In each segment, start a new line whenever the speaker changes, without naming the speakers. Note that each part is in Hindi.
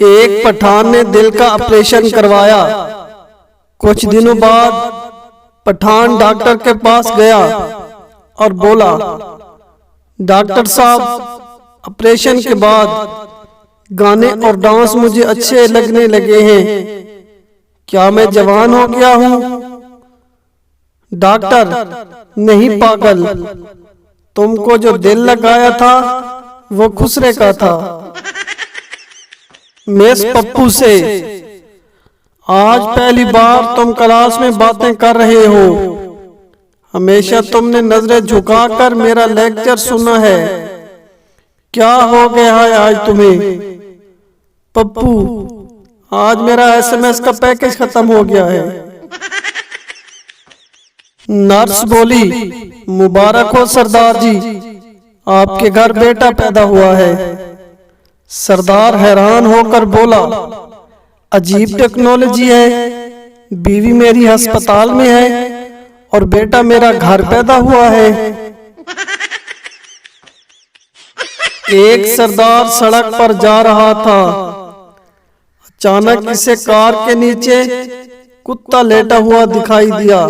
एक पठान ने दिल का ऑपरेशन करवाया। कुछ दिनों बाद पठान डॉक्टर के पास गया और बोला, डॉक्टर साहब, ऑपरेशन के बाद गाने और डांस मुझे अच्छे लगने लगे हैं। क्या मैं जवान हो गया हूँ? डॉक्टर, नहीं पागल, तुमको जो दिल लगाया था वो खुसरे का था। मिस पप्पू से, आज पहली बार तुम क्लास में बातें कर रहे हो। हमेशा तुमने नजरें झुकाकर मेरा लेक्चर सुना है। क्या हो गया है आज तुम्हें? पप्पू, आज मेरा एसएमएस का पैकेज खत्म हो गया है। नर्स बोली, मुबारक हो सरदार जी, आपके घर बेटा पैदा हुआ है। सरदार हैरान होकर बोला, अजीब टेक्नोलॉजी है, बीवी मेरी अस्पताल में है और बेटा मेरा घर पैदा हुआ है। एक सरदार सड़क पर जा रहा था। अचानक इसे कार के नीचे कुत्ता लेटा हुआ दिखाई दिया।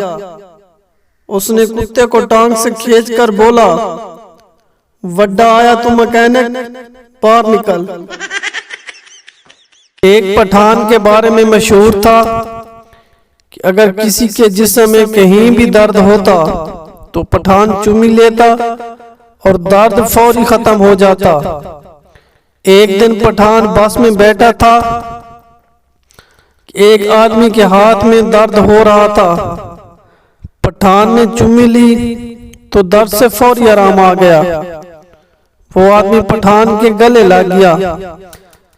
उसने कुत्ते को टांग से खींचकर बोला, वड्डा आया तू मैकेनिक, पार निकल। एक पठान के बारे में मशहूर था कि अगर किसी के जिस्म में कहीं भी दर्द होता तो पठान चुम्मी लेता और दर्द फौरी खत्म हो जाता। एक दिन पठान बस में बैठा था। एक आदमी के हाथ में दर्द हो रहा था। पठान ने चुम्मी ली तो दर्द से फौरी आराम आ गया। वो आदमी पठान के गले लग गया।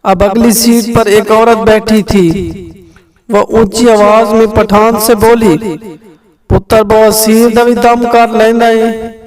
अब अगली सीट पर एक औरत बैठी थी। वह ऊंची आवाज में पठान से बोली, पुत्र बहुत सीध दम कर लेना है।